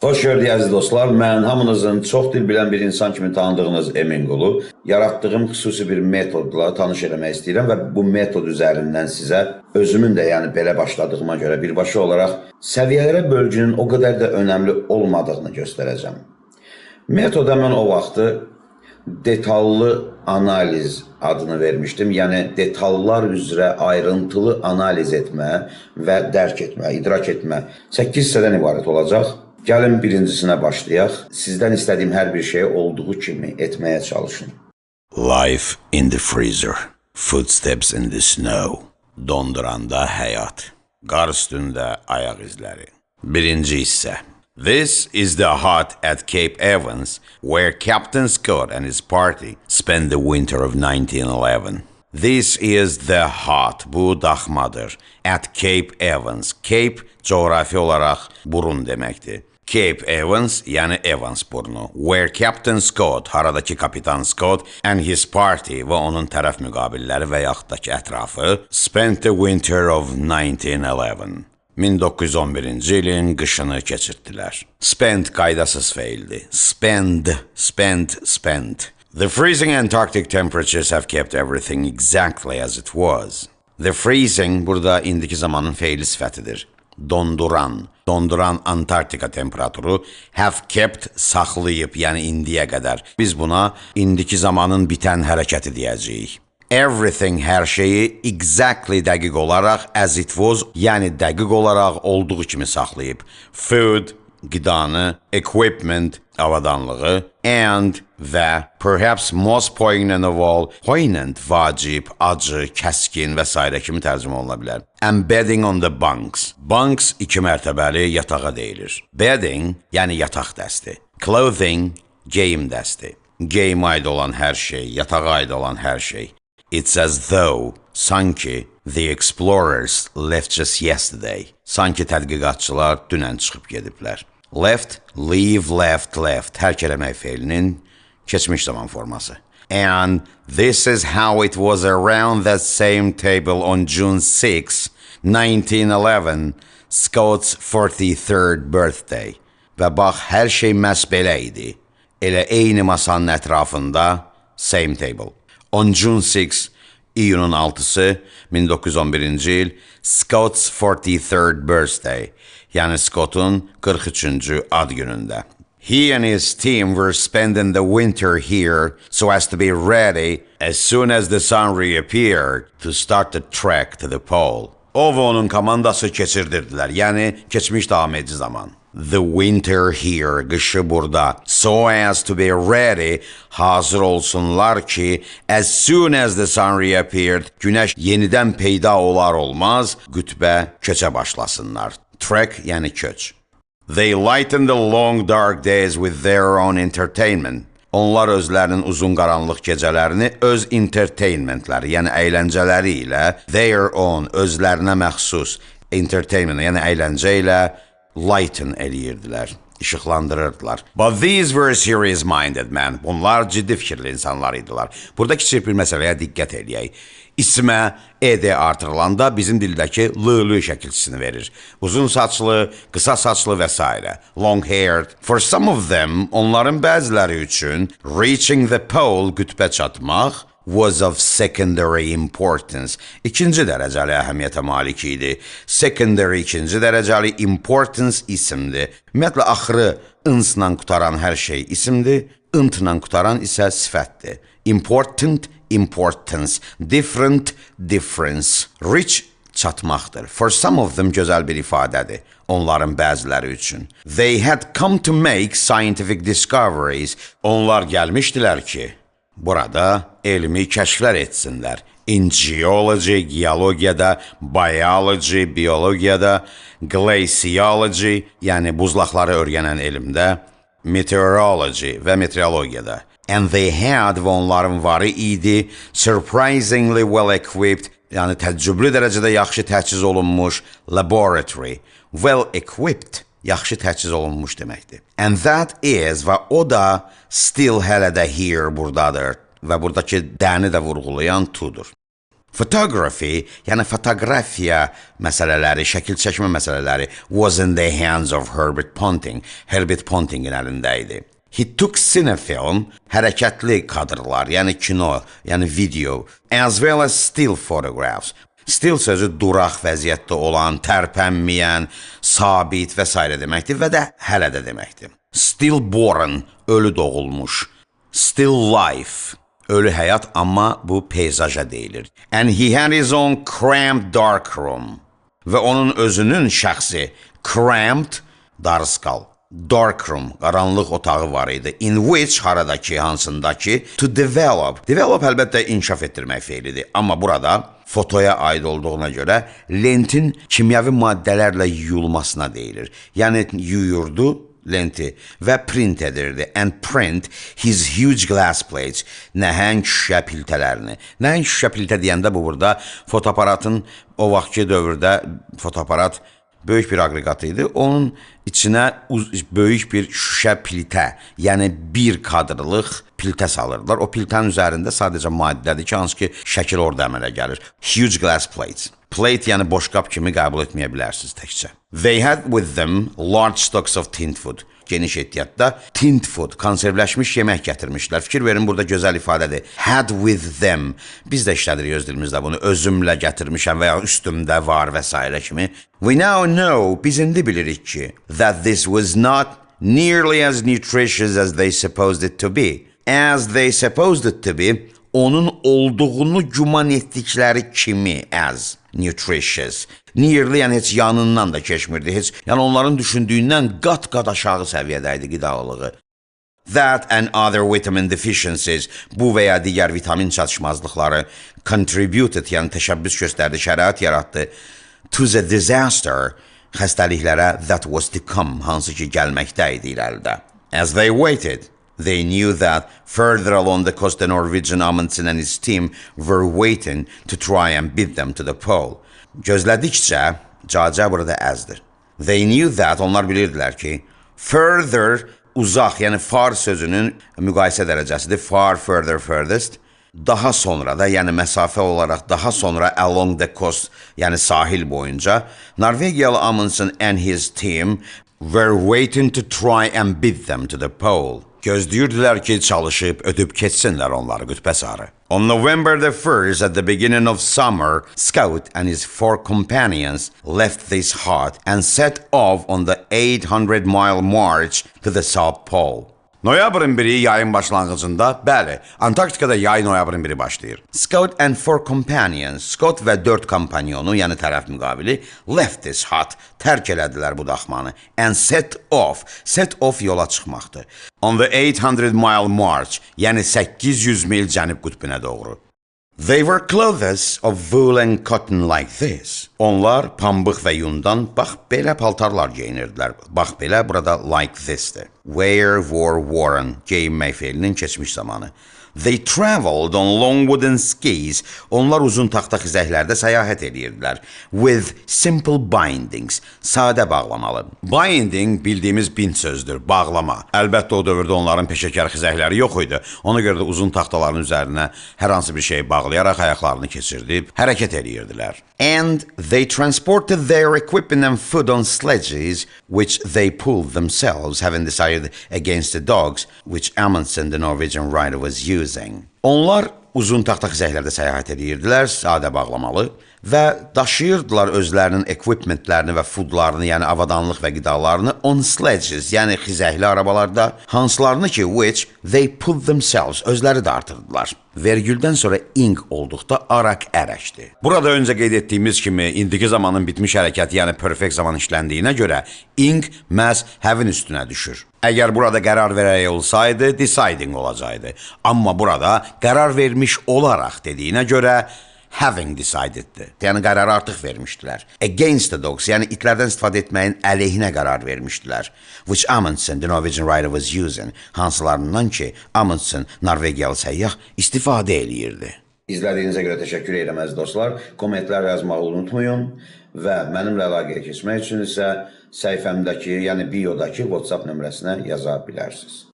Xoş gördük əziz dostlar. Mən hamınızın çox dil bilən bir insan kimi tanıdığınız Emin Qulu. Yaratdığım xüsusi bir metodla tanış eləmək istəyirəm və bu metod üzərindən sizə özümün də belə başladığıma görə birbaşa olaraq səviyyələrə bölgünün o qədər də önəmli olmadığını göstərəcəm. Metoda mən o vaxtı detallı analiz adını vermişdim. Yəni detallar üzrə ayrıntılı analiz etmə və dərk etmə, idrak etmə 8 hissədən ibarət olacaq. Gəlin birincisinə başlayaq. Sizdən istədiyim hər bir şeyi olduğu kimi etməyə çalışın. Life in the freezer, footsteps in the snow. Donduranda həyat, qar üstündə ayaq izləri. Birinci hissə. This is the hut at Cape Evans, where Captain Scott and his party spent the winter of 1911. This is the hut, bu daxmadır, at Cape Evans. Cape coğrafi olaraq burun deməkdir. Cape Evans, yəni Evans burnu, where Captain Scott, haradakı Kapitan Scott, and his party və onun tərəf müqabilləri və yaxud da ki ətrafı, spent the winter of 1911. 1911-ci ilin qışını keçirtdilər. Spend qaydasız feildir. Spend. The freezing Antarctic temperatures have kept everything exactly as it was. The freezing burada indiki zamanın feili sifətidir. Donduran Antarktika temperaturu have kept saxlayıb, yəni indiyə qədər. Biz buna indiki zamanın bitən hərəkəti deyəcəyik. Everything, hər şeyi exactly dəqiq olaraq as it was, yəni dəqiq olaraq olduğu kimi saxlayıb. Food, qidanı, equipment, avadanlığı, and və perhaps most poignant of all, poignant, vacib, acı, kəskin və s. kimi tərcümə oluna bilər. And bedding on the bunks. Bunks 2 mərtəbəli yatağa deyilir. Bedding, yəni yataq dəsti. Clothing, geyim dəsti. Geyimə aid olan hər şey, yatağa aid olan hər şey. It's as though, sanki, the explorers left just yesterday. Sanki tədqiqatçılar dünən çıxıb gediblər. Left, leave, left. Tərk eləmək feilinin keçmiş zaman forması. And this is how it was around that same table on June 6, 1911, Scott's 43rd birthday. Və bax, hər şey məhz belə idi. Elə eyni masanın ətrafında, same table. On June 6, iyunun 6-sı, 1911-ci il, Scott's 43rd birthday, yəni Scott'un 43-cü ad günündə. He and his team were spending the winter here so as to be ready as soon as the sun reappeared to start the trek to the pole. O və onun komandası keçirdirdilər, yəni keçmiş davam edici zaman. The winter here, qışı burada, so as to be ready, hazır olsunlar ki, as soon as the sun reappeared, günəş yenidən peyda olar olmaz, qütbə köçə başlasınlar. Trek, yəni köç. They lightened the long dark days with their own entertainment. Onlar özlərinin uzun qaranlıq gecələrini öz entertainmentləri, yəni əyləncələri ilə, their own, özlərinə məxsus, entertainment, yəni əyləncə ilə lighten eləyirdilər, işıqlandırırdılar. But these were serious-minded men. Bunlar ciddi fikirli insanlar idilər. Burada kiçik bir məsələyə diqqət eləyək. İsmə ED artırılanda bizim dildəki l şəkilçisini verir. Uzun saçlı, qısa saçlı və s. Long-haired. For some of them, onların bəziləri üçün reaching the pole, qütbə çatmaq, was of secondary importance. İkinci dərəcəli əhəmiyyətə malik idi. Secondary ikinci dərəcəli importance isimdir. Ümumiyyətlə, axırı ınsla qutaran hər şey isimdir, ıntla qutaran isə sifətdir. Important, importance. Different, difference. Reach, çatmaqdır. For some of them gözəl bir ifadədir. Onların bəziləri üçün. They had come to make scientific discoveries. Onlar gəlmişdilər ki, burada elmi kəşflər etsinlər. In geology, geologiyada, biology, biologiyada, glaciology, yəni buzlaqları öyrənən elmdə, meteorology və meteorologiyada. And they had, və onların varı idi, surprisingly well equipped, yəni təəccüblü dərəcədə yaxşı təchiz olunmuş, laboratory, well equipped, yaxşı təchiz olunmuş deməkdir. And that is, və o da still hələ də here buradadır və buradakı dəni də vurğulayan todur. Photography, yəni fotoqrafiya məsələləri, şəkil çəkmə məsələləri was in the hands of Herbert Ponting. Herbert Pontingin əlində idi. He took cinefilm, hərəkətli kadrlar, yəni kino, yəni video, as well as still photographs. Still sözü duraq vəziyyətdə olan, tərpənməyən, sabit və s. deməkdir və də hələ də deməkdir. Stillborn, ölü doğulmuş. Still life, ölü həyat, amma bu peyzaja deyilir. And he had his own cramped dark room. Və onun özünün şəxsi cramped, darıskal, dark room, qaranlıq otağı var idi. In which, haradakı, hansındakı, to develop. Develop əlbəttə inkişaf etdirmək feilidir. Amma burada fotoya aid olduğuna görə lentin kimyəvi maddələrlə yuyulmasına deyilir. Yəni yuyurdu lenti və print edirdi. And print his huge glass plates, nəhəng şüşə piltələrini. Nəhəng şüşə piltə deyəndə bu burada fotoaparatın o vaxtki dövrdə fotoaparat böyük bir aqreqat idi. Onun içinə böyük bir şüşə piltə, yəni bir kadrlıq piltə salırdılar. O piltənin üzərində sadəcə maddədir ki, hansı ki şəkil orada əmələ gəlir. Huge glass plates. Plate yəni boşqab kimi qəbul etməyə bilərsiniz təkcə. They had with them large stocks of tinned food. Geniş ehtiyatda tinned food, konservləşmiş yemək gətirmişlər. Fikir verin, burada gözəl ifadədir. Had with them. Biz də işlədirik öz dilimizdə bunu. Özümlə gətirmişəm və ya üstümdə var və s. kimi. We now know, biz indi bilirik ki, that this was not nearly as nutritious as they supposed it to be. As they supposed it to be, onun olduğunu güman etdikləri kimi as nutritious. Nearly, yəni heç yanından da keçmirdi. Heç, yəni onların düşündüyündən qat-qat aşağı səviyyədə idi qidalılığı. That and other vitamin deficiencies, bu və ya digər vitamin çatışmazlıqları contributed, yəni təşəbbüs göstərdi, şərait yaratdı to the disaster, xəstəliklərə that was to come, hansı ki gəlməkdə idi irəlidə. As they waited, they knew that further along the coast the Norwegian Amundsen and his team were waiting to try and beat them to the pole. Gözlədikcə, caca burada əzdir. They knew that, onlar bilirdilər ki, further, uzaq, yəni far sözünün müqayisə dərəcəsidir. Far, further, furthest. Daha sonra da, yəni məsafə olaraq daha sonra along the coast, yəni sahil boyunca, Norvegiyalı Amundsen and his team were waiting to try and beat them to the pole. Gözləyirdilər ki, çalışıb ödüb keçsinlər onları qütbə sarı. On November the 1st, at the beginning of summer, Scout and his 4 companions left this hut and set off on the 800-mile march to the South Pole. Noyabrın 1-i yayın başlanğıcında, bəli, Antarktikada yay noyabrın 1-i başlayır. Scout and 4 companions, Scott və 4 kompanyonu, yəni tərəf müqabili, left this hut, tərk elədilər bu daxmanı, and set off yola çıxmaqdır. On the 800-mile march, yəni 800 mil cənub qütbünə doğru. They were clothes of wool and cotton like this. Onlar pambıq və yundan, bax, belə paltarlar geyinirdilər. Bax, belə burada like this-dir. Wear, wore, worn, geyinmək feilinin keçmiş zamanı. They traveled on long wooden skis. Onlar uzun taxta xizəklərdə səyahət edirdilər. With simple bindings. Sadə bağlamalı. Binding bildiyimiz bint sözdür, bağlama. Əlbəttə o dövrdə onların peşəkar xizəkləri yox idi. Ona görə də uzun taxtaların üzərinə hər hansı bir şey bağlayaraq ayaqlarını keçirdib hərəkət edirdilər. And they transported their equipment and food on sledges, which they pulled themselves, having decided against the dogs, which Amundsen, the Norwegian rider, was using. Onlar uzun taxta xizəklərdə səyahət edirdilər, sadə bağlamalı və daşıyırdılar özlərinin equipmentlərini və foodlarını, yəni avadanlıq və qidalarını on sledges, yəni xizəkli arabalarda, hansılarını ki, which they pulled themselves, özləri də artırdılar. Vergüldən sonra ing olduqda araq ərəkdir. Burada öncə qeyd etdiyimiz kimi indiki zamanın bitmiş hərəkəti, yəni perfect zaman işləndiyinə görə ing məhz have-in üstünə düşür. Əgər burada qərar verək olsaydı, deciding olacaqdı. Amma burada qərar vermiş olaraq dediyinə görə having decideddir. Yəni qərarı artıq vermişdilər. Against the dogs, yəni itlərdən istifadə etməyin əleyhinə qərar vermişdilər. Which Amundsen, the Norwegian rider, was using. Hansılarından ki, Amundsen, Norvegiyalı səyyah, istifadə eləyirdi. İzlədiyinizə görə təşəkkür edirəm əziz dostlar. Kommentlər yazmağı unutmayın və mənimlə əlaqəyə keçmək üçün isə səhifəmdəki, yəni biodakı WhatsApp nömrəsinə yaza bilərsiniz.